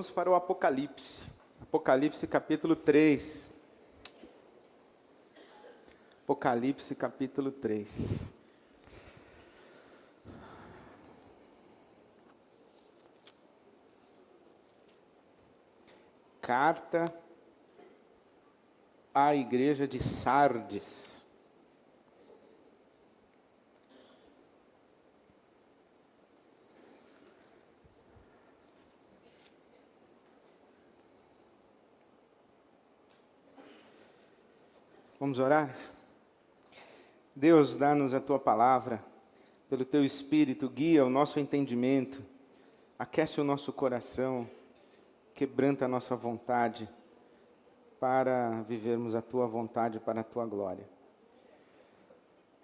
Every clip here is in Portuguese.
vamos para o Apocalipse. Apocalipse capítulo 3. Apocalipse capítulo 3. Carta à igreja de Sardes. Vamos orar? Deus, dá-nos a Tua palavra, pelo Teu Espírito, guia o nosso entendimento, aquece o nosso coração, quebranta a nossa vontade, para vivermos a Tua vontade para a Tua glória.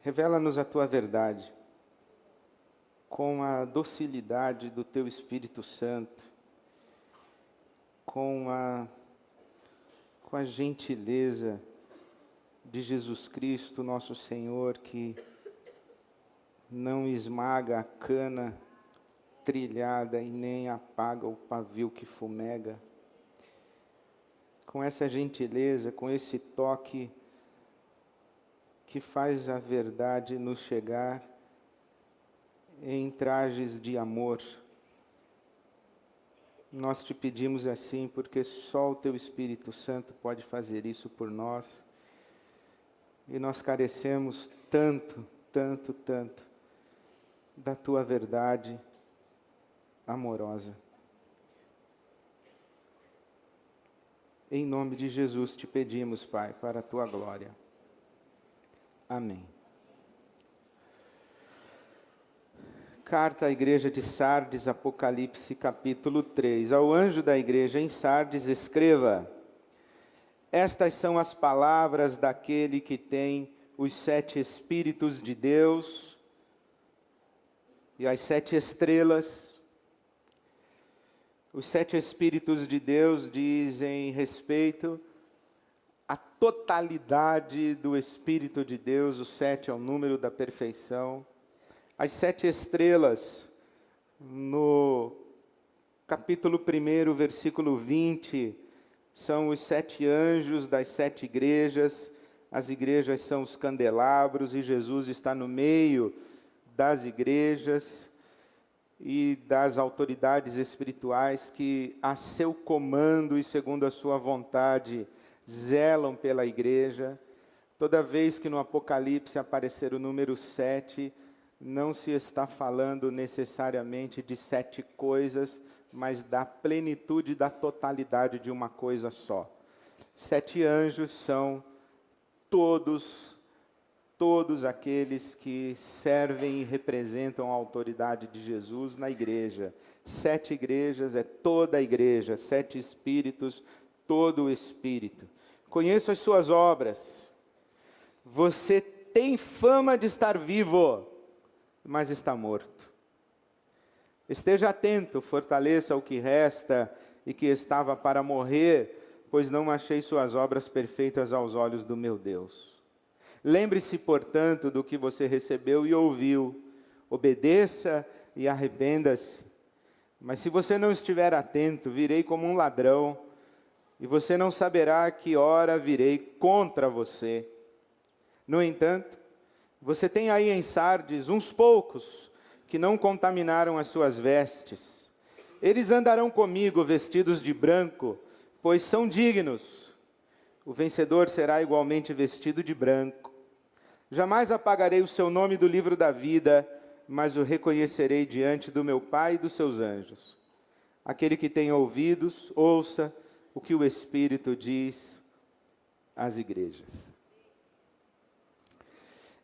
Revela-nos a Tua verdade, com a docilidade do Teu Espírito Santo, com a gentileza de Jesus Cristo, nosso Senhor, que não esmaga a cana trilhada e nem apaga o pavio que fumega. Com essa gentileza, com esse toque que faz a verdade nos chegar em trajes de amor. Nós te pedimos assim, porque só o Teu Espírito Santo pode fazer isso por nós. E nós carecemos tanto, tanto, tanto da Tua verdade amorosa. Em nome de Jesus te pedimos, Pai, para a Tua glória. Amém. Carta à igreja de Sardes, Apocalipse capítulo 3. Ao anjo da igreja em Sardes escreva: estas são as palavras daquele que tem os 7 Espíritos de Deus e as 7 estrelas. Os 7 Espíritos de Deus dizem respeito à totalidade do Espírito de Deus. O 7 é o número da perfeição. As 7 estrelas, no capítulo 1, versículo 20, são os 7 anjos das 7 igrejas. As igrejas são os candelabros e Jesus está no meio das igrejas e das autoridades espirituais que, a seu comando e segundo a sua vontade, zelam pela igreja. Toda vez que no Apocalipse aparecer o número 7, não se está falando necessariamente de 7 coisas, mas da plenitude, da totalidade de uma coisa só. 7 anjos são todos aqueles que servem e representam a autoridade de Jesus na igreja. 7 igrejas é toda a igreja, 7 espíritos, todo o espírito. Conheço as suas obras. Você tem fama de estar vivo, mas está morto. Esteja atento, fortaleça o que resta e que estava para morrer, pois não achei suas obras perfeitas aos olhos do meu Deus. Lembre-se, portanto, do que você recebeu e ouviu. Obedeça e arrependa-se. Mas se você não estiver atento, virei como um ladrão, e você não saberá que hora virei contra você. No entanto, você tem aí em Sardes uns poucos que não contaminaram as suas vestes. Eles andarão comigo vestidos de branco, pois são dignos. O vencedor será igualmente vestido de branco. Jamais apagarei o seu nome do livro da vida, mas o reconhecerei diante do meu Pai e dos seus anjos. Aquele que tem ouvidos, ouça o que o Espírito diz às igrejas.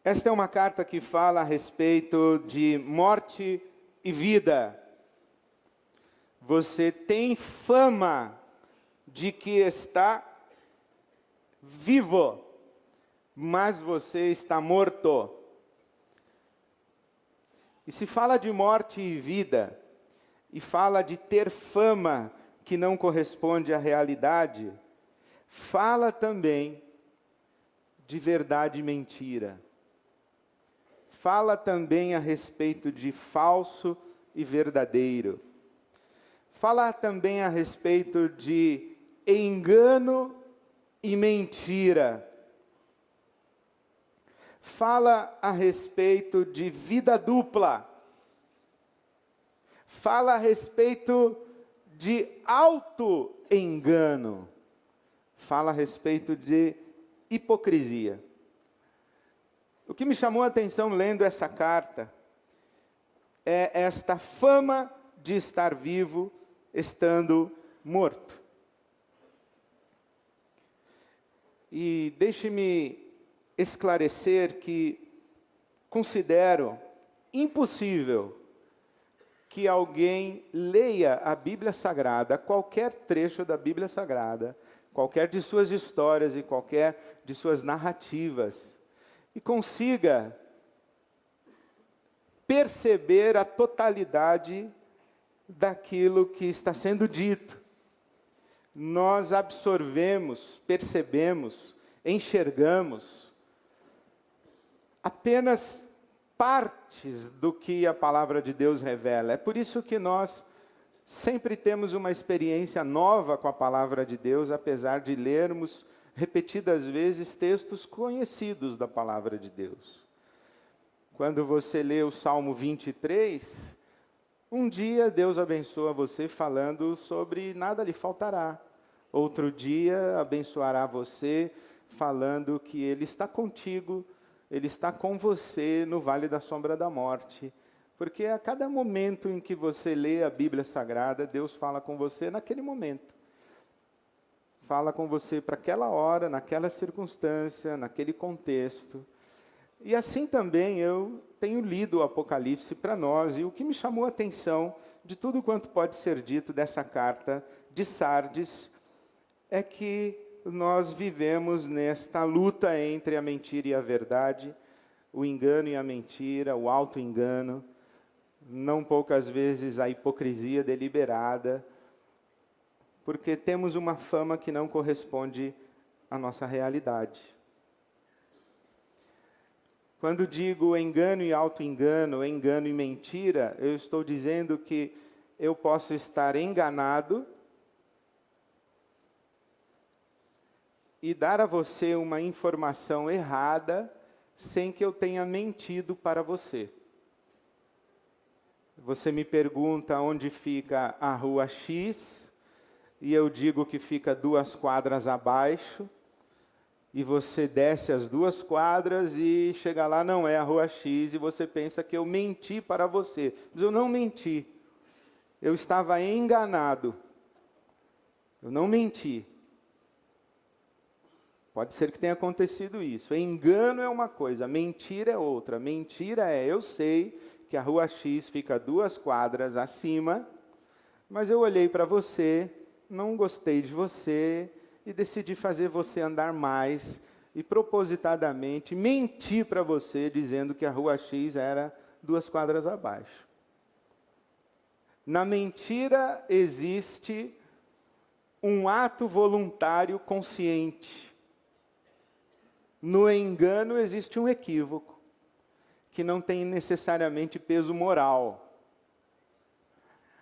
Esta é uma carta que fala a respeito de morte e vida. Você tem fama de que está vivo, mas você está morto. E se fala de morte e vida, e fala de ter fama que não corresponde à realidade, fala também de verdade e mentira. Fala também a respeito de falso e verdadeiro. Fala também a respeito de engano e mentira. Fala a respeito de vida dupla. Fala a respeito de auto-engano. Fala a respeito de hipocrisia. O que me chamou a atenção lendo essa carta é esta fama de estar vivo, estando morto. E deixe-me esclarecer que considero impossível que alguém leia a Bíblia Sagrada, qualquer trecho da Bíblia Sagrada, qualquer de suas histórias e qualquer de suas narrativas, e consiga perceber a totalidade daquilo que está sendo dito. Nós absorvemos, percebemos, enxergamos apenas partes do que a palavra de Deus revela. É por isso que nós sempre temos uma experiência nova com a palavra de Deus, apesar de lermos repetidas vezes textos conhecidos da palavra de Deus. Quando você lê o Salmo 23, um dia Deus abençoa você falando sobre nada lhe faltará. Outro dia abençoará você falando que Ele está contigo, Ele está com você no vale da sombra da morte. Porque a cada momento em que você lê a Bíblia Sagrada, Deus fala com você naquele momento. Fala com você para aquela hora, naquela circunstância, naquele contexto. E assim também eu tenho lido o Apocalipse para nós, e o que me chamou a atenção de tudo quanto pode ser dito dessa carta de Sardes, é que nós vivemos nesta luta entre a mentira e a verdade, o engano e a mentira, o auto-engano, não poucas vezes a hipocrisia deliberada, porque temos uma fama que não corresponde à nossa realidade. Quando digo engano e auto-engano, engano e mentira, eu estou dizendo que eu posso estar enganado e dar a você uma informação errada sem que eu tenha mentido para você. Você me pergunta onde fica a rua X, e eu digo que fica 2 quadras abaixo, e você desce as 2 quadras e chega lá, não é a rua X, e você pensa que eu menti para você. Mas eu não menti. Eu estava enganado. Eu não menti. Pode ser que tenha acontecido isso. Engano é uma coisa, mentira é outra. Mentira é, eu sei que a rua X fica 2 quadras acima, mas eu olhei para você, não gostei de você, e decidi fazer você andar mais, e propositadamente menti para você, dizendo que a rua X era 2 quadras abaixo. Na mentira existe um ato voluntário consciente. No engano existe um equívoco, que não tem necessariamente peso moral.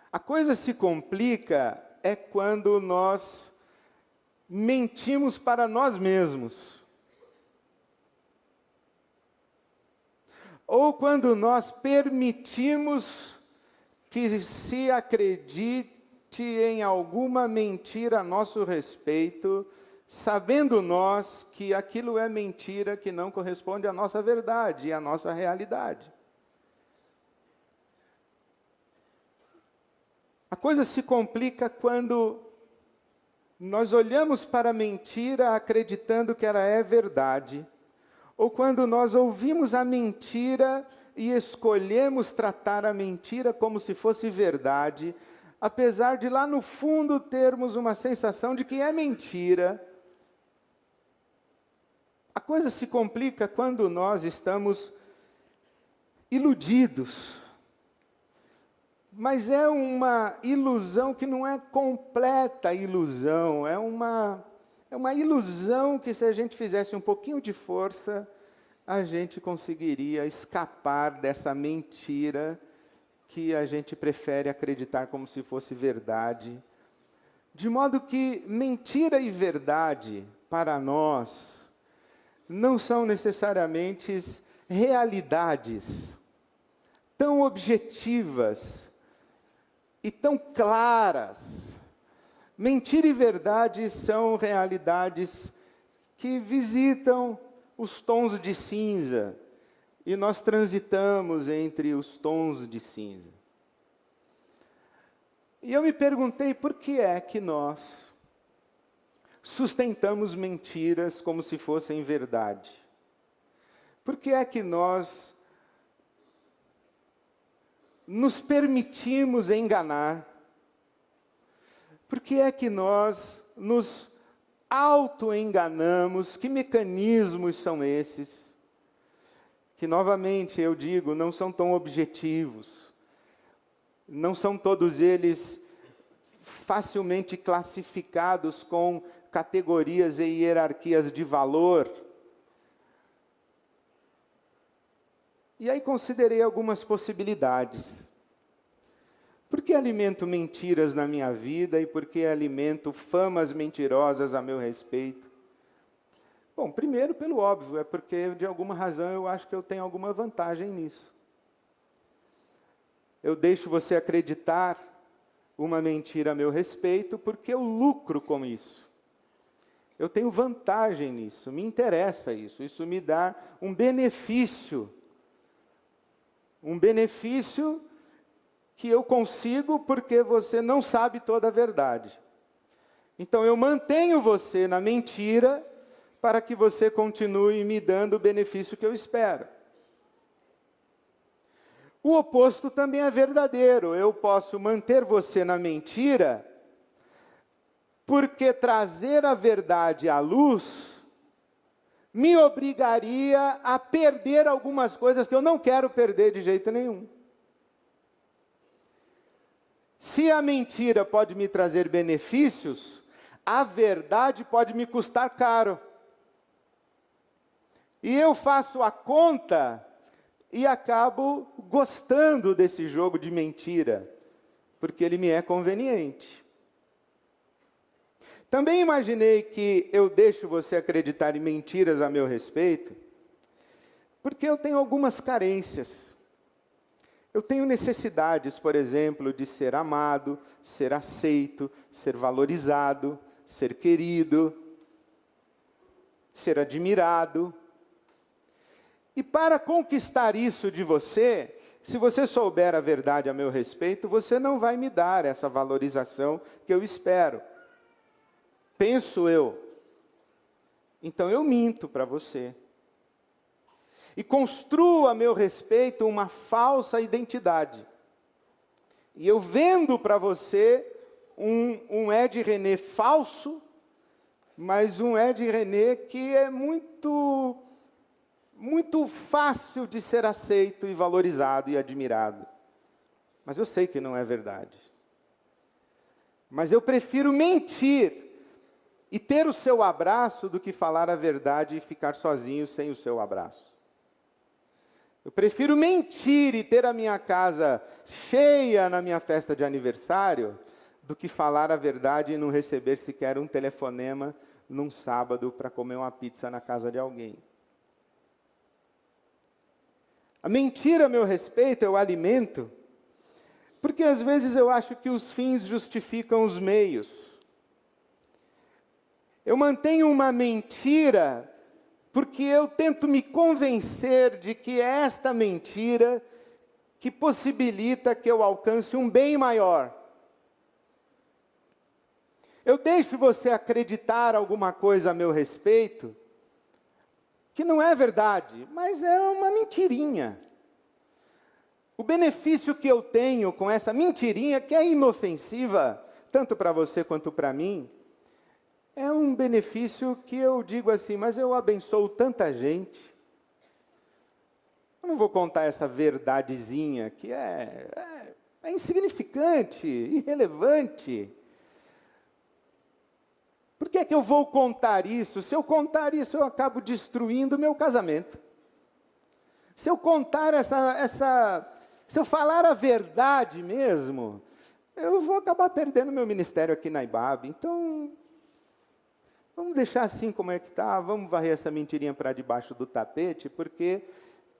A coisa se complica é quando nós mentimos para nós mesmos. Ou quando nós permitimos que se acredite em alguma mentira a nosso respeito, sabendo nós que aquilo é mentira que não corresponde à nossa verdade e à nossa realidade. A coisa se complica quando nós olhamos para a mentira acreditando que ela é verdade, ou quando nós ouvimos a mentira e escolhemos tratar a mentira como se fosse verdade, apesar de lá no fundo termos uma sensação de que é mentira. A coisa se complica quando nós estamos iludidos. Mas é uma ilusão que não é completa ilusão, é uma ilusão que, se a gente fizesse um pouquinho de força, a gente conseguiria escapar dessa mentira que a gente prefere acreditar como se fosse verdade. De modo que mentira e verdade, para nós, não são necessariamente realidades tão objetivas e tão claras. Mentira e verdade são realidades que visitam os tons de cinza, e nós transitamos entre os tons de cinza. E eu me perguntei por que é que nós sustentamos mentiras como se fossem verdade. Por que é que nós nos permitimos enganar? Por que é que nós nos auto-enganamos? Que mecanismos são esses? Que, novamente, eu digo, não são tão objetivos. Não são todos eles facilmente classificados com categorias e hierarquias de valor. E aí considerei algumas possibilidades. Por que alimento mentiras na minha vida e por que alimento famas mentirosas a meu respeito? Bom, primeiro, pelo óbvio, é porque, de alguma razão, eu acho que eu tenho alguma vantagem nisso. Eu deixo você acreditar uma mentira a meu respeito porque eu lucro com isso. Eu tenho vantagem nisso, me interessa isso. Isso me dá um benefício. Um benefício que eu consigo porque você não sabe toda a verdade. Então, eu mantenho você na mentira para que você continue me dando o benefício que eu espero. O oposto também é verdadeiro. Eu posso manter você na mentira, porque trazer a verdade à luz me obrigaria a perder algumas coisas que eu não quero perder de jeito nenhum. Se a mentira pode me trazer benefícios, a verdade pode me custar caro. E eu faço a conta e acabo gostando desse jogo de mentira, porque ele me é conveniente. Também imaginei que eu deixo você acreditar em mentiras a meu respeito, porque eu tenho algumas carências. Eu tenho necessidades, por exemplo, de ser amado, ser aceito, ser valorizado, ser querido, ser admirado. E para conquistar isso de você, se você souber a verdade a meu respeito, você não vai me dar essa valorização que eu espero. Penso eu. Então eu minto para você. E construo a meu respeito uma falsa identidade. E eu vendo para você um Ed René falso, mas um Ed René que é muito fácil de ser aceito e valorizado e admirado. Mas eu sei que não é verdade. Mas eu prefiro mentir e ter o seu abraço do que falar a verdade e ficar sozinho sem o seu abraço. Eu prefiro mentir e ter a minha casa cheia na minha festa de aniversário do que falar a verdade e não receber sequer um telefonema num sábado para comer uma pizza na casa de alguém. A mentira a meu respeito eu alimento, porque às vezes eu acho que os fins justificam os meios. Eu mantenho uma mentira porque eu tento me convencer de que é esta mentira que possibilita que eu alcance um bem maior. Eu deixo você acreditar alguma coisa a meu respeito, que não é verdade, mas é uma mentirinha. O benefício que eu tenho com essa mentirinha, que é inofensiva, tanto para você quanto para mim, é um benefício que eu digo assim, mas eu abençoo tanta gente. Eu não vou contar essa verdadezinha que é insignificante, irrelevante. Por que é que eu vou contar isso? Se eu contar isso, eu acabo destruindo o meu casamento. Se eu contar Se eu falar a verdade mesmo, eu vou acabar perdendo meu ministério aqui na IBAB. Então, vamos deixar assim como é que está, vamos varrer essa mentirinha para debaixo do tapete, porque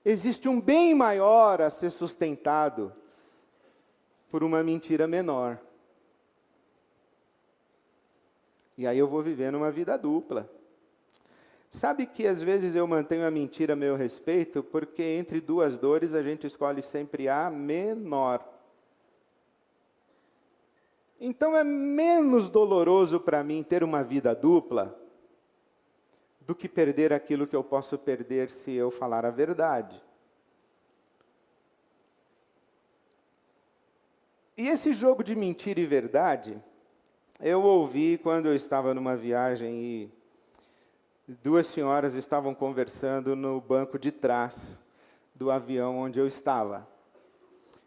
existe um bem maior a ser sustentado por uma mentira menor. E aí eu vou vivendo uma vida dupla. Sabe que às vezes eu mantenho a mentira a meu respeito, porque entre duas dores a gente escolhe sempre a menor. Então é menos doloroso para mim ter uma vida dupla do que perder aquilo que eu posso perder se eu falar a verdade. E esse jogo de mentira e verdade, eu ouvi quando eu estava numa viagem e duas senhoras estavam conversando no banco de trás do avião onde eu estava.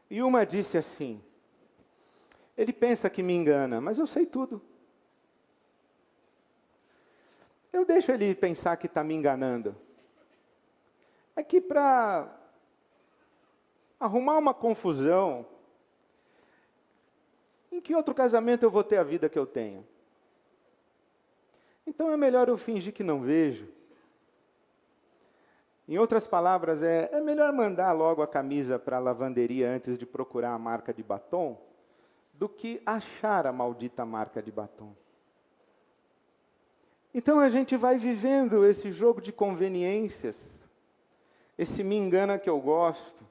E uma disse assim: ele pensa que me engana, mas eu sei tudo. Eu deixo ele pensar que está me enganando. É que para arrumar uma confusão, em que outro casamento eu vou ter a vida que eu tenho? Então é melhor eu fingir que não vejo. Em outras palavras, é melhor mandar logo a camisa para a lavanderia antes de procurar a marca de batom, do que achar a maldita marca de batom. Então a gente vai vivendo esse jogo de conveniências, esse me engana que eu gosto.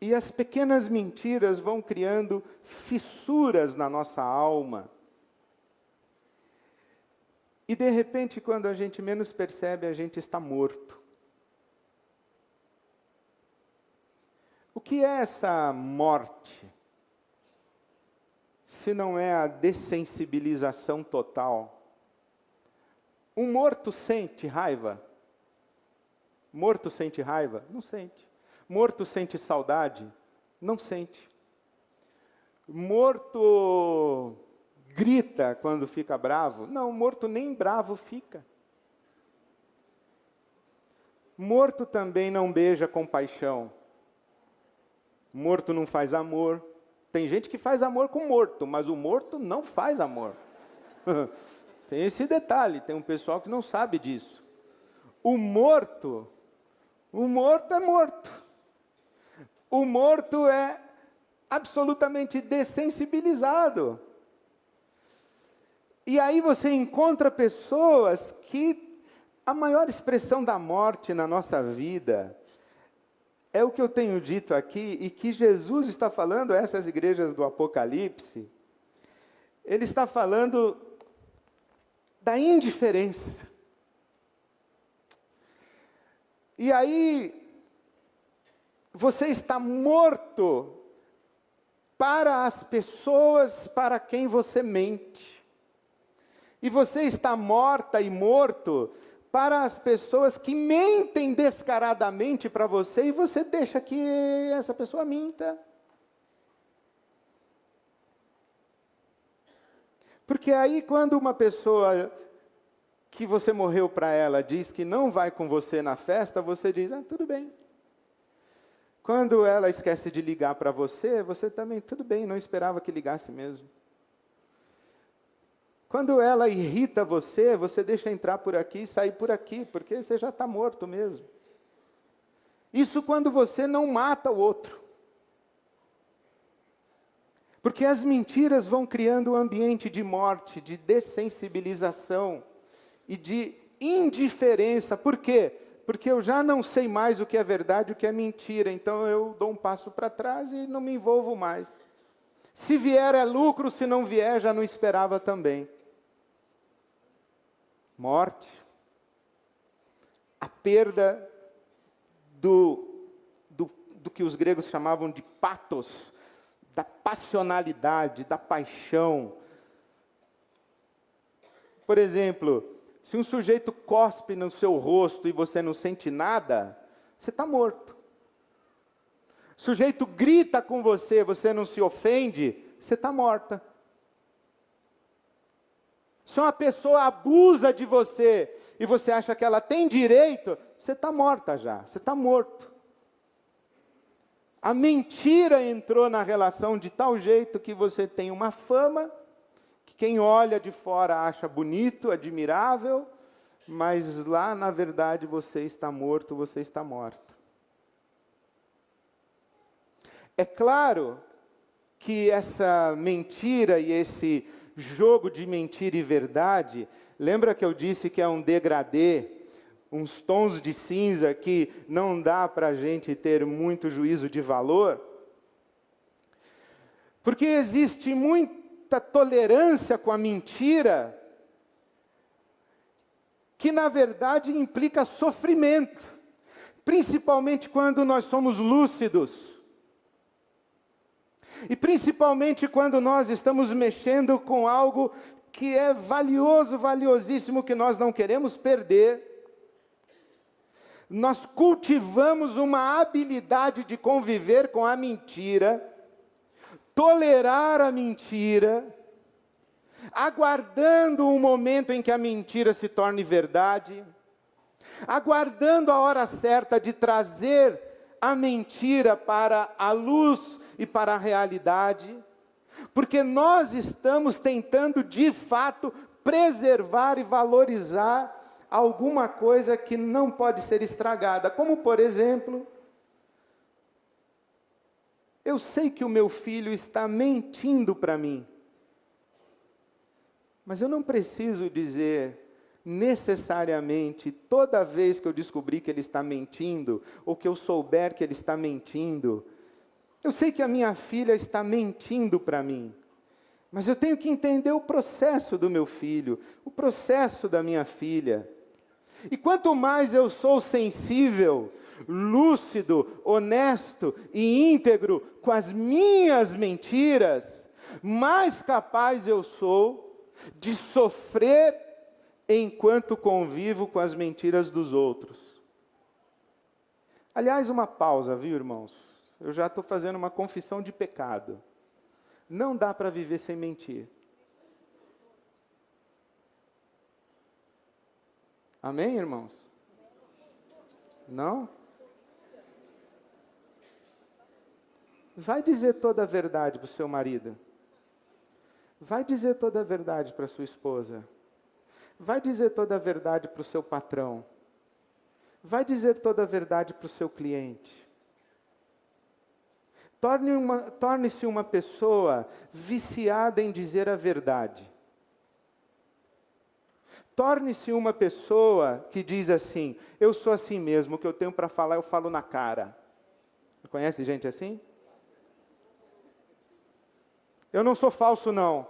E as pequenas mentiras vão criando fissuras na nossa alma. E de repente, quando a gente menos percebe, a gente está morto. O que é essa morte? Se não é a dessensibilização total? Um morto sente raiva? Morto sente raiva? Não sente. Morto sente saudade? Não sente. Morto grita quando fica bravo? Não, morto nem bravo fica. Morto também não beija com paixão. Morto não faz amor. Tem gente que faz amor com morto, mas o morto não faz amor. Tem esse detalhe, tem um pessoal que não sabe disso. O morto é morto. O morto é absolutamente dessensibilizado. E aí você encontra pessoas que a maior expressão da morte na nossa vida é o que eu tenho dito aqui e que Jesus está falando a essas igrejas do Apocalipse. Ele está falando da indiferença. E aí você está morto para as pessoas para quem você mente. E você está morta e morto para as pessoas que mentem descaradamente para você e você deixa que essa pessoa minta. Porque aí quando uma pessoa que você morreu para ela diz que não vai com você na festa, você diz, tudo bem. Quando ela esquece de ligar para você, você também, tudo bem, não esperava que ligasse mesmo. Quando ela irrita você, você deixa entrar por aqui e sair por aqui, porque você já está morto mesmo. Isso quando você não mata o outro. Porque as mentiras vão criando um ambiente de morte, de dessensibilização e de indiferença. Por quê? Porque eu já não sei mais o que é verdade e o que é mentira, então eu dou um passo para trás e não me envolvo mais. Se vier é lucro, se não vier, já não esperava também. Morte, a perda do que os gregos chamavam de pathos, da passionalidade, da paixão. Por exemplo, se um sujeito cospe no seu rosto e você não sente nada, você está morto. O sujeito grita com você, você não se ofende, você está morta. Se uma pessoa abusa de você e você acha que ela tem direito, você está morta já, você está morto. A mentira entrou na relação de tal jeito que você tem uma fama, que quem olha de fora acha bonito, admirável, mas lá, na verdade, você está morto, você está morta. É claro que essa mentira e esse jogo de mentira e verdade, lembra que eu disse que é um degradê, uns tons de cinza que não dá para a gente ter muito juízo de valor? Porque existe muita tolerância com a mentira, que na verdade implica sofrimento, principalmente quando nós somos lúcidos. E principalmente quando nós estamos mexendo com algo que é valioso, valiosíssimo, que nós não queremos perder. Nós cultivamos uma habilidade de conviver com a mentira, tolerar a mentira, aguardando o momento em que a mentira se torne verdade, aguardando a hora certa de trazer a mentira para a luz e para a realidade, porque nós estamos tentando de fato preservar e valorizar alguma coisa que não pode ser estragada, como por exemplo, eu sei que o meu filho está mentindo para mim, mas eu não preciso dizer necessariamente, toda vez que eu descobrir que ele está mentindo, ou que eu souber que ele está mentindo, eu sei que a minha filha está mentindo para mim, mas eu tenho que entender o processo do meu filho, o processo da minha filha. E quanto mais eu sou sensível, lúcido, honesto e íntegro com as minhas mentiras, mais capaz eu sou de sofrer enquanto convivo com as mentiras dos outros. Aliás, uma pausa, viu, irmãos? Eu já estou fazendo uma confissão de pecado. Não dá para viver sem mentir. Amém, irmãos? Não? Vai dizer toda a verdade para o seu marido. Vai dizer toda a verdade para a sua esposa. Vai dizer toda a verdade para o seu patrão. Vai dizer toda a verdade para o seu cliente. Torne-se uma pessoa viciada em dizer a verdade. Torne-se uma pessoa que diz assim, eu sou assim mesmo, o que eu tenho para falar eu falo na cara. Conhece gente assim? Eu não sou falso não,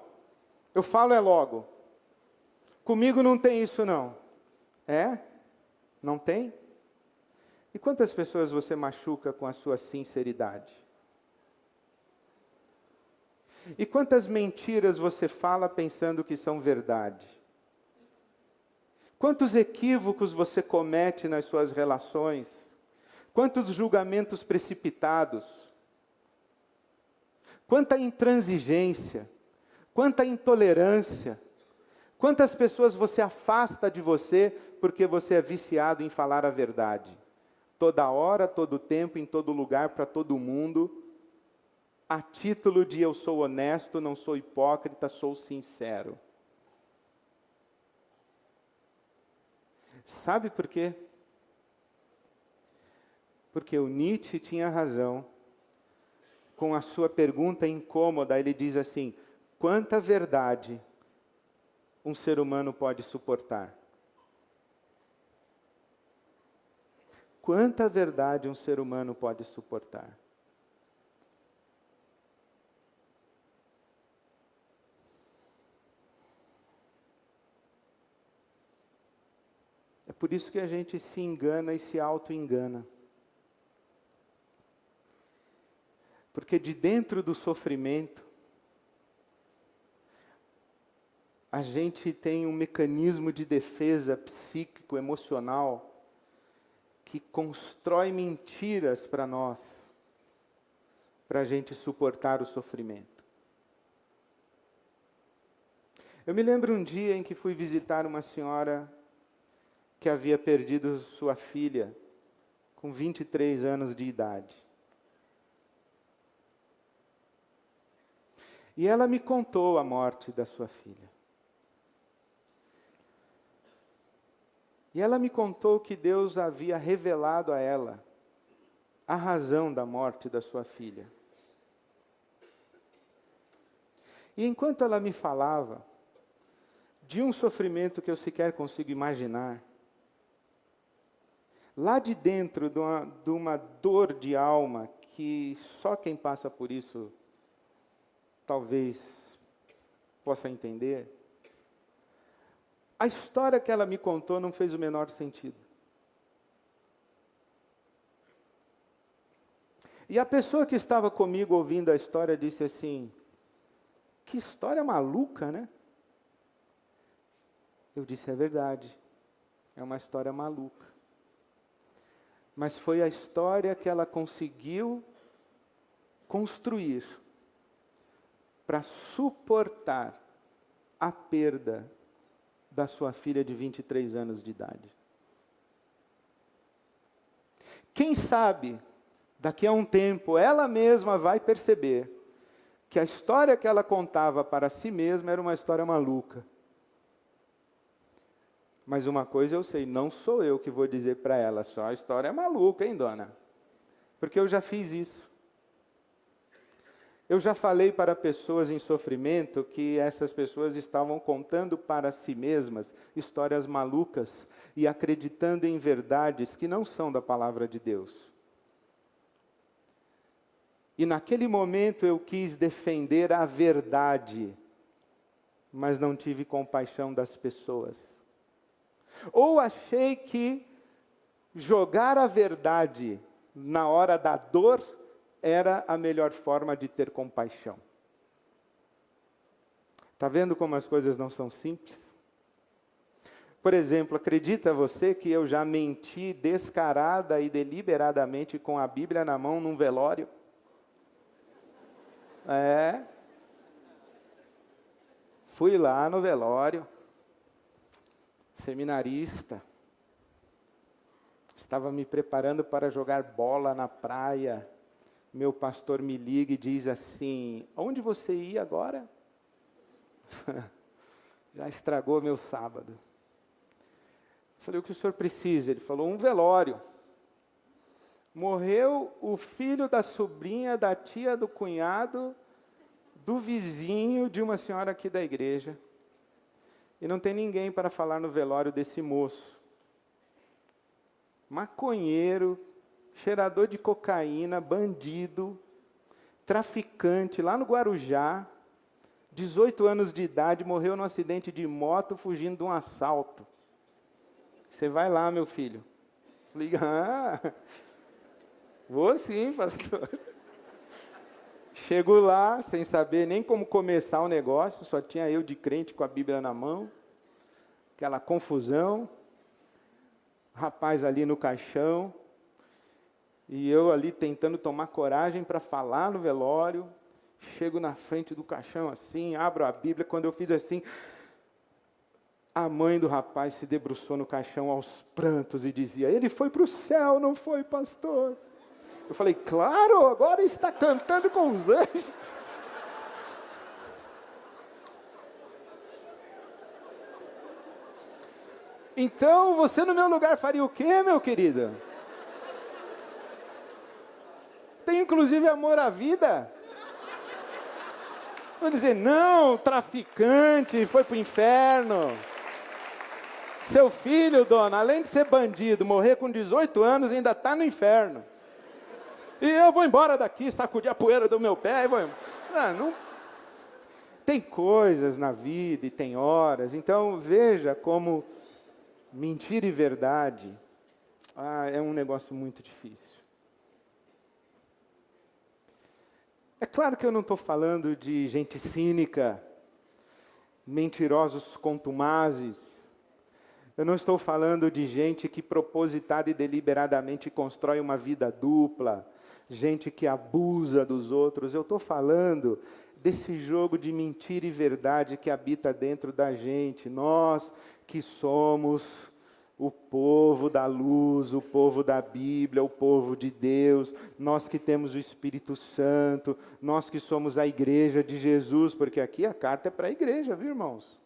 eu falo é logo. Comigo não tem isso não. É? Não tem? E quantas pessoas você machuca com a sua sinceridade? E quantas mentiras você fala pensando que são verdade? Quantos equívocos você comete nas suas relações? Quantos julgamentos precipitados? Quanta intransigência? Quanta intolerância? Quantas pessoas você afasta de você porque você é viciado em falar a verdade? Toda hora, todo tempo, em todo lugar, para todo mundo, a título de eu sou honesto, não sou hipócrita, sou sincero. Sabe por quê? Porque o Nietzsche tinha razão. Com a sua pergunta incômoda, ele diz assim, quanta verdade um ser humano pode suportar? Quanta verdade um ser humano pode suportar? É por isso que a gente se engana e se auto-engana. Porque de dentro do sofrimento, a gente tem um mecanismo de defesa psíquico, emocional, que constrói mentiras para nós, para a gente suportar o sofrimento. Eu me lembro um dia em que fui visitar uma senhora que havia perdido sua filha com 23 anos de idade. E ela me contou a morte da sua filha. E ela me contou que Deus havia revelado a ela a razão da morte da sua filha. E enquanto ela me falava de um sofrimento que eu sequer consigo imaginar, lá de dentro de uma dor de alma que só quem passa por isso talvez possa entender, a história que ela me contou não fez o menor sentido. E a pessoa que estava comigo ouvindo a história disse assim: que história maluca, né? Eu disse: é verdade, é uma história maluca. Mas foi a história que ela conseguiu construir para suportar a perda da sua filha de 23 anos de idade. Quem sabe, daqui a um tempo, ela mesma vai perceber que a história que ela contava para si mesma era uma história maluca. Mas uma coisa eu sei, não sou eu que vou dizer para ela, só a história é maluca, hein, dona? Porque eu já fiz isso. Eu já falei para pessoas em sofrimento que essas pessoas estavam contando para si mesmas histórias malucas e acreditando em verdades que não são da palavra de Deus. E naquele momento eu quis defender a verdade, mas não tive compaixão das pessoas. Ou achei que jogar a verdade na hora da dor era a melhor forma de ter compaixão. Está vendo como as coisas não são simples? Por exemplo, acredita você que eu já menti descarada e deliberadamente com a Bíblia na mão num velório? Fui lá no velório, seminarista, estava me preparando para jogar bola na praia. Meu pastor me liga e diz assim: onde você ia agora? Já estragou meu sábado. Falei: o que o senhor precisa? Ele falou: um velório. Morreu o filho da sobrinha, da tia, do cunhado, do vizinho de uma senhora aqui da igreja. E não tem ninguém para falar no velório desse moço. Maconheiro, cheirador de cocaína, bandido, traficante, lá no Guarujá, 18 anos de idade, morreu num acidente de moto, fugindo de um assalto. Você vai lá, meu filho. Falei: vou sim, pastor. Chego lá, sem saber nem como começar o negócio, só tinha eu de crente com a Bíblia na mão, aquela confusão, rapaz ali no caixão, e eu ali tentando tomar coragem para falar no velório. Chego na frente do caixão assim, abro a Bíblia. Quando eu fiz assim, a mãe do rapaz se debruçou no caixão aos prantos e dizia: ele foi para o céu, não foi, pastor? Eu falei: claro, agora está cantando com os anjos. Então, você no meu lugar faria o quê, meu querido? Tem inclusive amor à vida. Vou dizer: não, traficante, foi para o inferno. Seu filho, dona, além de ser bandido, morrer com 18 anos, ainda está no inferno. E eu vou embora daqui, sacudir a poeira do meu pé e vou embora. Não. Tem coisas na vida e tem horas. Então, veja como mentira e verdade é um negócio muito difícil. É claro que eu não estou falando de gente cínica, mentirosos contumazes. Eu não estou falando de gente que propositada e deliberadamente constrói uma vida dupla, gente que abusa dos outros. Eu estou falando desse jogo de mentira e verdade que habita dentro da gente. Nós que somos O povo da luz, o povo da Bíblia, o povo de Deus, nós que temos o Espírito Santo, nós que somos a igreja de Jesus, porque aqui a carta é para a igreja, viu, irmãos?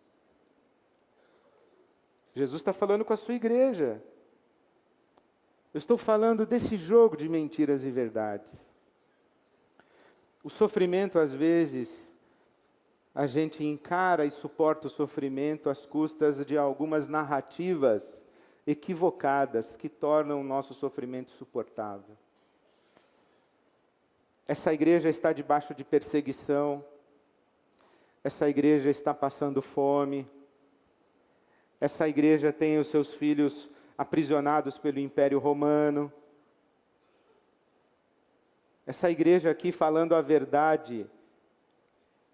Jesus está falando com a sua igreja. Eu estou falando desse jogo de mentiras e verdades. O sofrimento, às vezes, a gente encara e suporta o sofrimento às custas de algumas narrativas equivocadas que tornam o nosso sofrimento suportável. Essa igreja está debaixo de perseguição, essa igreja está passando fome, essa igreja tem os seus filhos aprisionados pelo Império Romano. Essa igreja aqui, falando a verdade,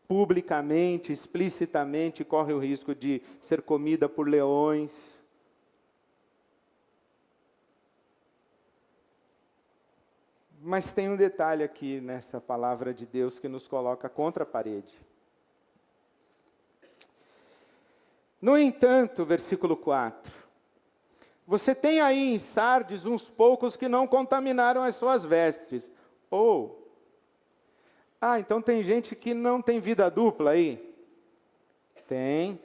publicamente, explicitamente, corre o risco de ser comida por leões. Mas tem um detalhe aqui nessa palavra de Deus que nos coloca contra a parede. No entanto, versículo 4, você tem aí em Sardes uns poucos que não contaminaram as suas vestes. Então tem gente que não tem vida dupla aí? Tem.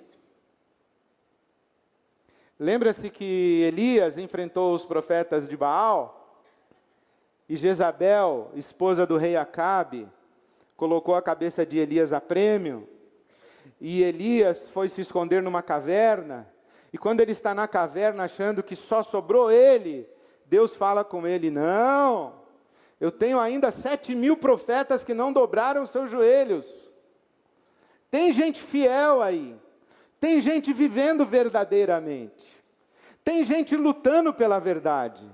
Lembra-se que Elias enfrentou os profetas de Baal? E Jezabel, esposa do rei Acabe, colocou a cabeça de Elias a prêmio. E Elias foi se esconder numa caverna. E quando ele está na caverna achando que só sobrou ele, Deus fala com ele: não, eu tenho ainda 7.000 profetas que não dobraram os seus joelhos. Tem gente fiel aí. Tem gente vivendo verdadeiramente. Tem gente lutando pela verdade.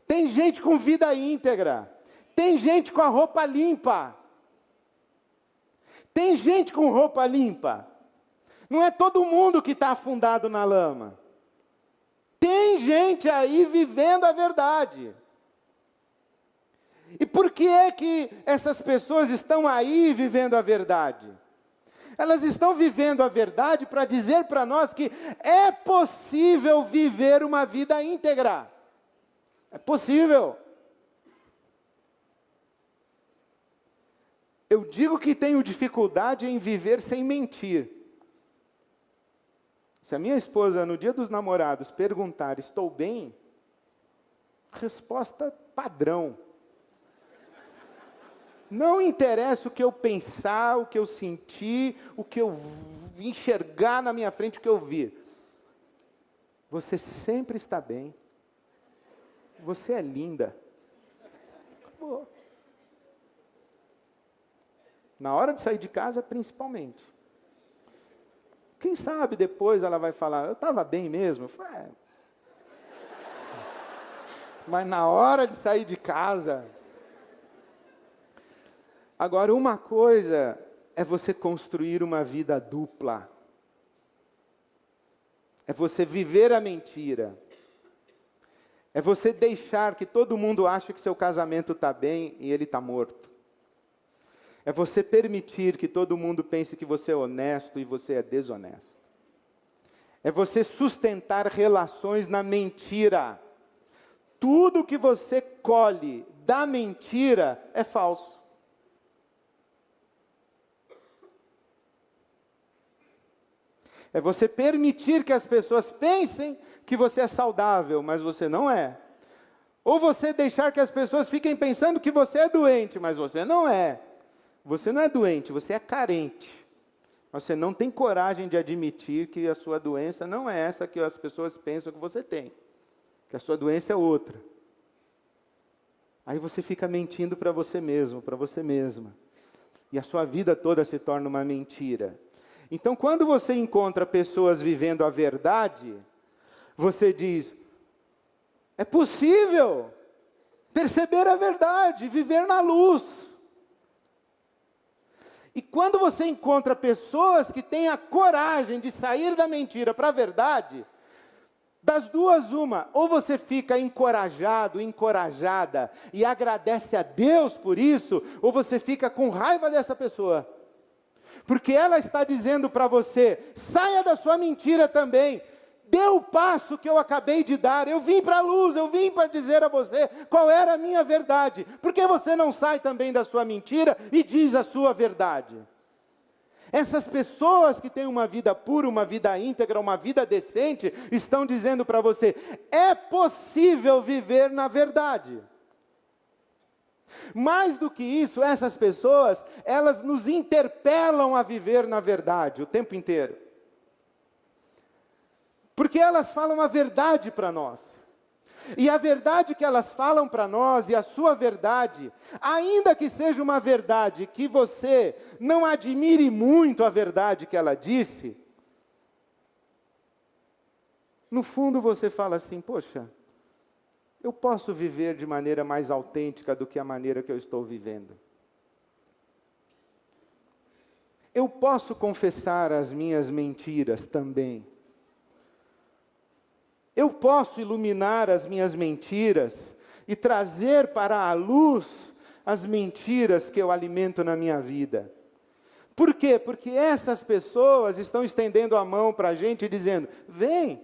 Tem gente com vida íntegra. Tem gente com a roupa limpa. Tem gente com roupa limpa. Não é todo mundo que está afundado na lama. Tem gente aí vivendo a verdade. E por que é que essas pessoas estão aí vivendo a verdade? Elas estão vivendo a verdade para dizer para nós que é possível viver uma vida íntegra. É possível. Eu digo que tenho dificuldade em viver sem mentir. Se a minha esposa, no dia dos namorados, perguntar: estou bem? Resposta padrão. Não interessa o que eu pensar, o que eu sentir, o que eu enxergar na minha frente, o que eu vir. Você sempre está bem. Você é linda. Acabou. Na hora de sair de casa, principalmente. Quem sabe depois ela vai falar: eu estava bem mesmo? Eu falei, Mas na hora de sair de casa... Agora, uma coisa é você construir uma vida dupla. É você viver a mentira. É você deixar que todo mundo ache que seu casamento está bem e ele está morto. É você permitir que todo mundo pense que você é honesto e você é desonesto. É você sustentar relações na mentira. Tudo que você colhe da mentira é falso. É você permitir que as pessoas pensem que você é saudável, mas você não é. Ou você deixar que as pessoas fiquem pensando que você é doente, mas você não é. Você não é doente, você é carente. Você não tem coragem de admitir que a sua doença não é essa que as pessoas pensam que você tem. Que a sua doença é outra. Aí você fica mentindo para você mesmo, para você mesma. E a sua vida toda se torna uma mentira. Então, quando você encontra pessoas vivendo a verdade, você diz: é possível perceber a verdade, viver na luz. E quando você encontra pessoas que têm a coragem de sair da mentira para a verdade, das duas uma, ou você fica encorajado, encorajada, e agradece a Deus por isso, ou você fica com raiva dessa pessoa. Porque ela está dizendo para você: saia da sua mentira também. dê o passo que eu acabei de dar. Eu vim para a luz, eu vim para dizer a você qual era a minha verdade. Por que você não sai também da sua mentira e diz a sua verdade? Essas pessoas que têm uma vida pura, uma vida íntegra, uma vida decente, estão dizendo para você, é possível viver na verdade. Mais do que isso, essas pessoas, elas nos interpelam a viver na verdade o tempo inteiro. Porque elas falam a verdade para nós. E a verdade que elas falam para nós, e a sua verdade, ainda que seja uma verdade que você não admire muito a verdade que ela disse, no fundo você fala assim, poxa, eu posso viver de maneira mais autêntica do que a maneira que eu estou vivendo. Eu posso confessar as minhas mentiras também. Eu posso iluminar as minhas mentiras e trazer para a luz as mentiras que eu alimento na minha vida. Por quê? Porque essas pessoas estão estendendo a mão para a gente e dizendo, vem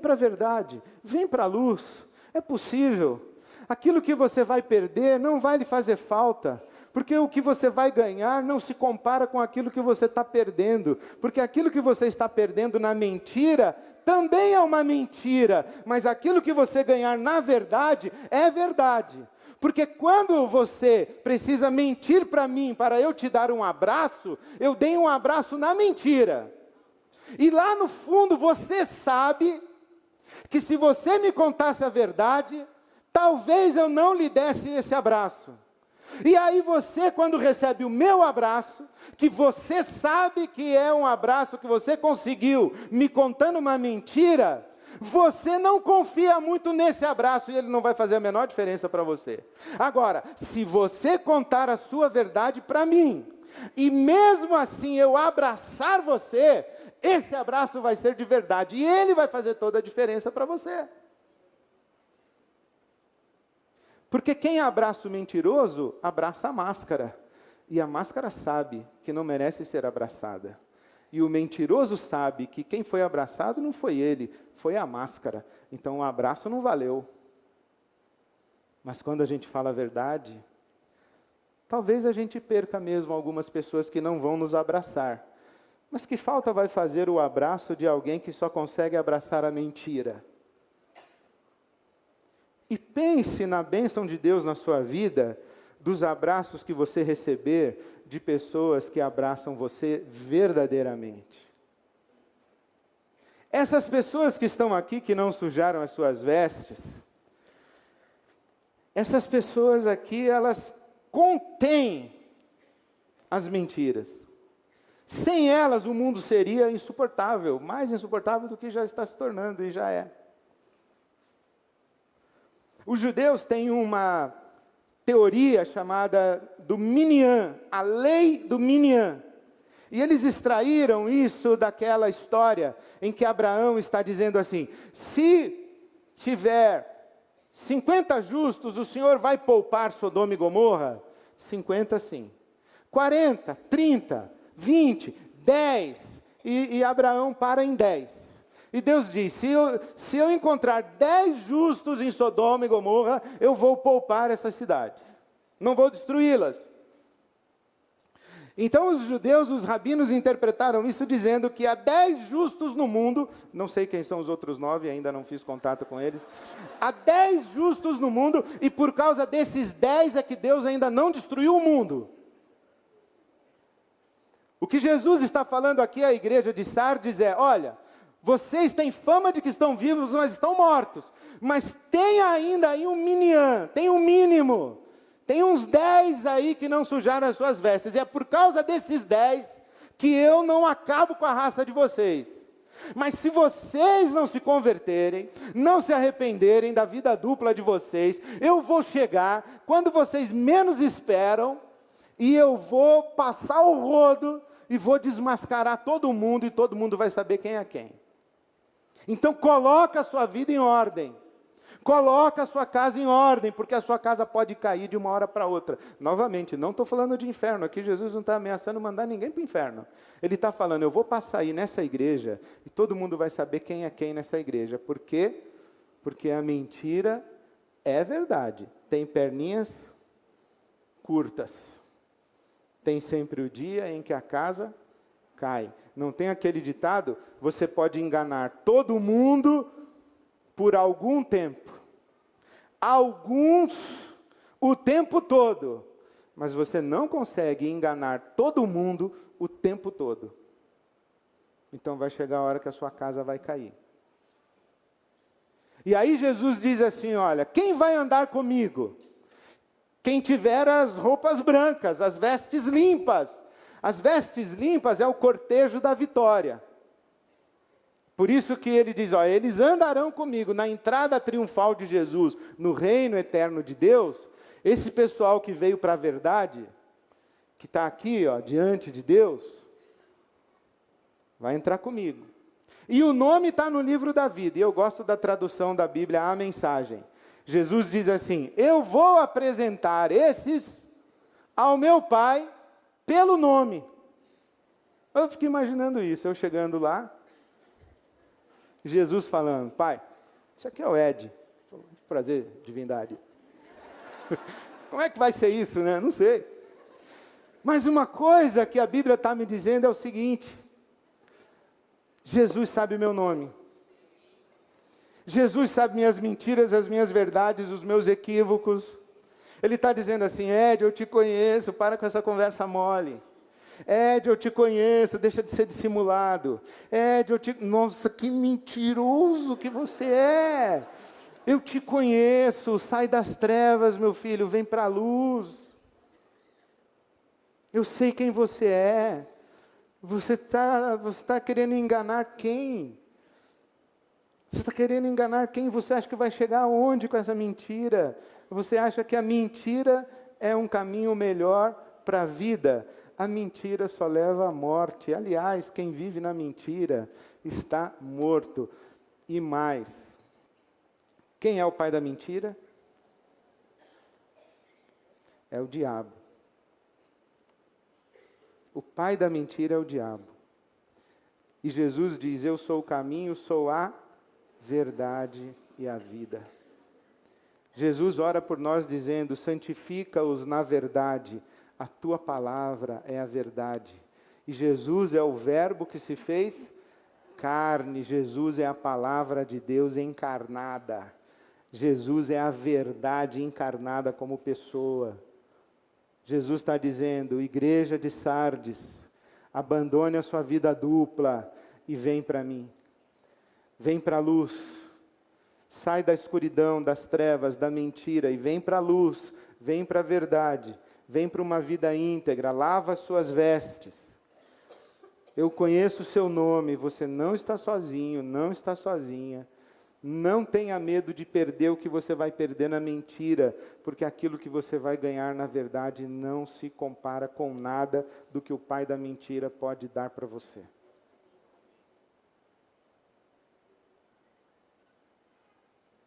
para a verdade, vem para a luz, é possível. Aquilo que você vai perder não vai lhe fazer falta. Porque o que você vai ganhar não se compara com aquilo que você está perdendo. Porque aquilo que você está perdendo na mentira, também é uma mentira. Mas aquilo que você ganhar na verdade, é verdade. Porque quando você precisa mentir para mim, para eu te dar um abraço, eu dei um abraço na mentira. E lá no fundo você sabe, que se você me contasse a verdade, talvez eu não lhe desse esse abraço. E aí você, quando recebe o meu abraço, que você sabe que é um abraço que você conseguiu, me contando uma mentira, você não confia muito nesse abraço e ele não vai fazer a menor diferença para você. Agora, se você contar a sua verdade para mim, e mesmo assim eu abraçar você, esse abraço vai ser de verdade, e ele vai fazer toda a diferença para você. Porque quem abraça o mentiroso, abraça a máscara. E a máscara sabe que não merece ser abraçada. E o mentiroso sabe que quem foi abraçado não foi ele, foi a máscara. Então o abraço não valeu. Mas quando a gente fala a verdade, talvez a gente perca mesmo algumas pessoas que não vão nos abraçar. Mas que falta vai fazer o abraço de alguém que só consegue abraçar a mentira? E pense na bênção de Deus na sua vida, dos abraços que você receber de pessoas que abraçam você verdadeiramente. Essas pessoas que estão aqui, que não sujaram as suas vestes, essas pessoas aqui, elas contêm as mentiras. Sem elas, o mundo seria insuportável, mais insuportável do que já está se tornando, e já é. Os judeus têm uma teoria chamada do Minyan, a lei do Minyan. E eles extraíram isso daquela história em que Abraão está dizendo assim, se tiver 50 justos, o Senhor vai poupar Sodoma e Gomorra? 50 sim. 40, 30, 20, 10. E Abraão para em 10. E Deus diz, se eu encontrar 10 justos em Sodoma e Gomorra, eu vou poupar essas cidades. Não vou destruí-las. Então os judeus, os rabinos interpretaram isso dizendo que há 10 justos no mundo, não sei quem são os outros 9, ainda não fiz contato com eles. Há 10 justos no mundo e por causa desses 10 é que Deus ainda não destruiu o mundo. O que Jesus está falando aqui à igreja de Sardes é, olha, vocês têm fama de que estão vivos, mas estão mortos. Mas tem ainda aí um minyan, tem um mínimo. Tem uns 10 aí que não sujaram as suas vestes. E é por causa desses 10 que eu não acabo com a raça de vocês. Mas se vocês não se converterem, não se arrependerem da vida dupla de vocês, eu vou chegar quando vocês menos esperam, e eu vou passar o rodo e vou desmascarar todo mundo, e todo mundo vai saber quem é quem. Então coloca a sua vida em ordem, Coloca a sua casa em ordem, porque a sua casa pode cair de uma hora para outra. Novamente, não estou falando de inferno, aqui Jesus não está ameaçando mandar ninguém para o inferno. Ele está falando, eu vou passar aí nessa igreja, e todo mundo vai saber quem é quem nessa igreja. Por quê? Porque a mentira é verdade. Tem perninhas curtas. Tem sempre o dia em que a casa cai. Não tem aquele ditado, você pode enganar todo mundo por algum tempo. Alguns, o tempo todo. Mas você não consegue enganar todo mundo o tempo todo. Então vai chegar a hora que a sua casa vai cair. E aí Jesus diz assim, olha, quem vai andar comigo? Quem tiver as roupas brancas, as vestes limpas. As vestes limpas é o cortejo da vitória. Por isso que ele diz, ó, eles andarão comigo na entrada triunfal de Jesus, no reino eterno de Deus. Esse pessoal que veio para a verdade, que está aqui, ó, diante de Deus, vai entrar comigo. E o nome está no livro da vida, e eu gosto da tradução da Bíblia, a mensagem. Jesus diz assim, eu vou apresentar esses ao meu Pai pelo nome. Eu fico imaginando isso, eu chegando lá, Jesus falando, pai, isso aqui é o Ed. Prazer, divindade. Como é que vai ser isso, né? Não sei. Mas uma coisa que a Bíblia está me dizendo é o seguinte, Jesus sabe meu nome. Jesus sabe minhas mentiras, as minhas verdades, os meus equívocos. Ele está dizendo assim, Ed, eu te conheço, para com essa conversa mole. Ed, eu te conheço, deixa de ser dissimulado. Ed, nossa, que mentiroso que você é. Eu te conheço, sai das trevas, meu filho, vem para a luz. Eu sei quem você é. Você tá querendo enganar quem? Você está querendo enganar quem? Você acha que vai chegar aonde com essa mentira? Você acha que a mentira é um caminho melhor para a vida? A mentira só leva à morte. Aliás, quem vive na mentira está morto. E mais, quem é o pai da mentira? É o diabo. O pai da mentira é o diabo. E Jesus diz, eu sou o caminho, sou a verdade e a vida. Jesus ora por nós dizendo, santifica-os na verdade, a tua palavra é a verdade. E Jesus é o verbo que se fez carne, Jesus é a palavra de Deus encarnada. Jesus é a verdade encarnada como pessoa. Jesus está dizendo, igreja de Sardes, abandone a sua vida dupla e vem para mim. Vem para a luz. Sai da escuridão, das trevas, da mentira e vem para a luz. Vem para a verdade. Vem para uma vida íntegra. Lava as suas vestes. Eu conheço o seu nome. Você não está sozinho, não está sozinha. Não tenha medo de perder o que você vai perder na mentira, porque aquilo que você vai ganhar na verdade não se compara com nada do que o pai da mentira pode dar para você.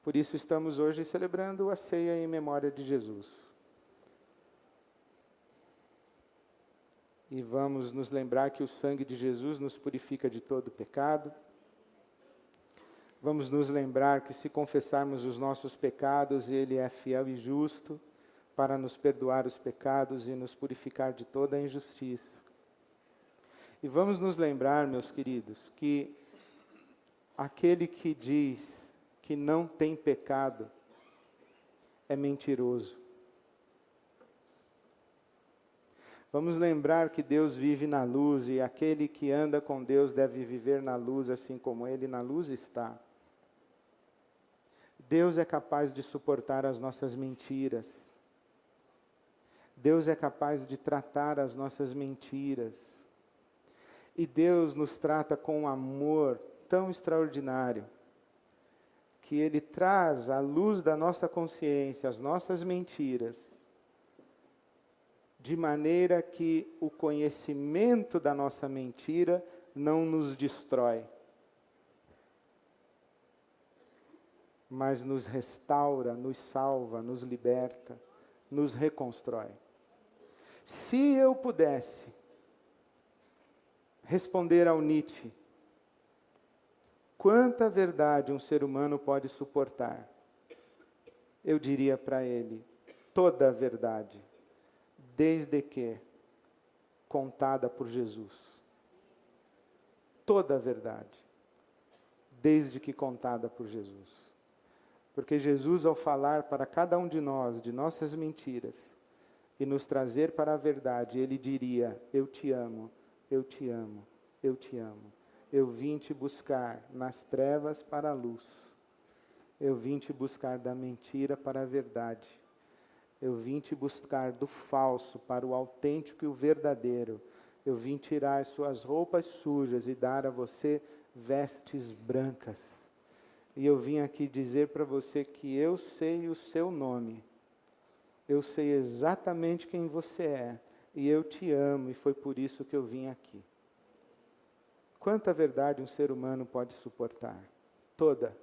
Por isso estamos hoje celebrando a ceia em memória de Jesus. E vamos nos lembrar que o sangue de Jesus nos purifica de todo pecado. Vamos nos lembrar que se confessarmos os nossos pecados, Ele é fiel e justo para nos perdoar os pecados e nos purificar de toda a injustiça. E vamos nos lembrar, meus queridos, que aquele que diz que não tem pecado é mentiroso. Vamos lembrar que Deus vive na luz e aquele que anda com Deus deve viver na luz, assim como Ele na luz está. Deus é capaz de suportar as nossas mentiras. Deus é capaz de tratar as nossas mentiras. E Deus nos trata com um amor tão extraordinário, que Ele traz à luz da nossa consciência as nossas mentiras, de maneira que o conhecimento da nossa mentira não nos destrói. mas nos restaura, nos salva, nos liberta, nos reconstrói. Se eu pudesse responder ao Nietzsche, quanta verdade um ser humano pode suportar? Eu diria para ele, toda a verdade, desde que contada por Jesus. Toda a verdade, desde que contada por Jesus. Porque Jesus, ao falar para cada um de nós, de nossas mentiras, e nos trazer para a verdade, Ele diria, eu te amo, eu te amo, eu te amo. Eu vim te buscar nas trevas para a luz. Eu vim te buscar da mentira para a verdade. Eu vim te buscar do falso para o autêntico e o verdadeiro. Eu vim tirar as suas roupas sujas e dar a você vestes brancas. E eu vim aqui dizer para você que eu sei o seu nome. Eu sei exatamente quem você é. E eu te amo, e foi por isso que eu vim aqui. Quanta verdade um ser humano pode suportar? Toda.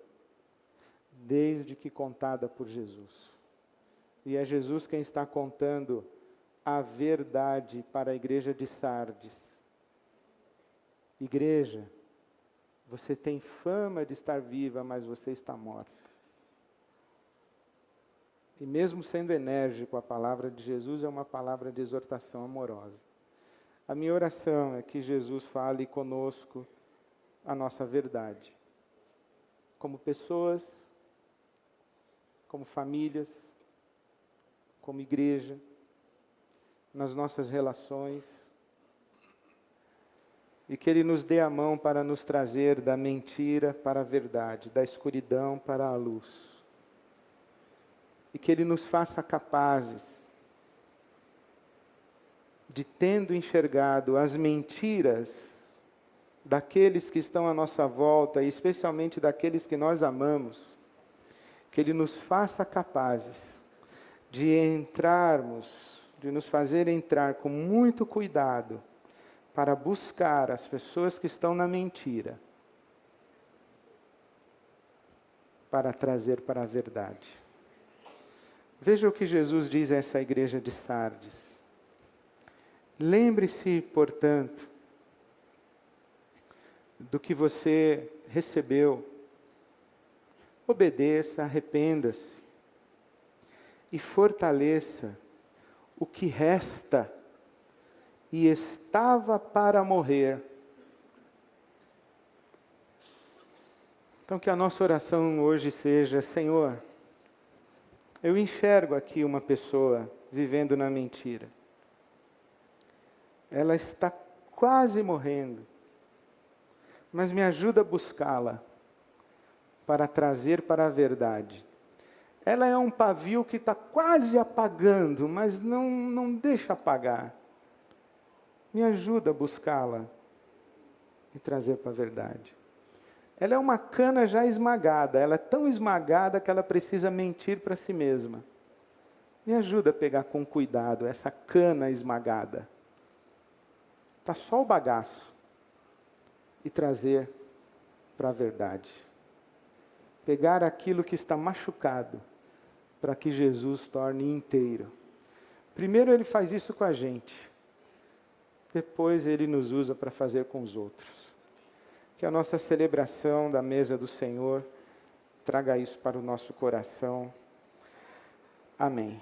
Desde que contada por Jesus. E é Jesus quem está contando a verdade para a igreja de Sardes. Igreja, você tem fama de estar viva, mas você está morta. E mesmo sendo enérgico, a palavra de Jesus é uma palavra de exortação amorosa. A minha oração é que Jesus fale conosco a nossa verdade. Como pessoas, como famílias, como igreja, nas nossas relações. E que Ele nos dê a mão para nos trazer da mentira para a verdade, da escuridão para a luz. E que Ele nos faça capazes de, tendo enxergado as mentiras daqueles que estão à nossa volta, e especialmente daqueles que nós amamos, que Ele nos faça capazes de entrarmos, de nos fazer entrar com muito cuidado para buscar as pessoas que estão na mentira, para trazer para a verdade. Veja o que Jesus diz a essa igreja de Sardes. Lembre-se, portanto, do que você recebeu. Obedeça, arrependa-se e fortaleça o que resta e estava para morrer. Então que a nossa oração hoje seja, Senhor, eu enxergo aqui uma pessoa vivendo na mentira. Ela está quase morrendo, mas me ajuda a buscá-la para trazer para a verdade. Ela é um pavio que está quase apagando, mas não deixa apagar. Me ajuda a buscá-la e trazer para a verdade. Ela é uma cana já esmagada, ela é tão esmagada que ela precisa mentir para si mesma. Me ajuda a pegar com cuidado essa cana esmagada. Está só o bagaço. E trazer para a verdade. Pegar aquilo que está machucado, para que Jesus torne inteiro. Primeiro Ele faz isso com a gente. Depois Ele nos usa para fazer com os outros. Que a nossa celebração da mesa do Senhor traga isso para o nosso coração. Amém.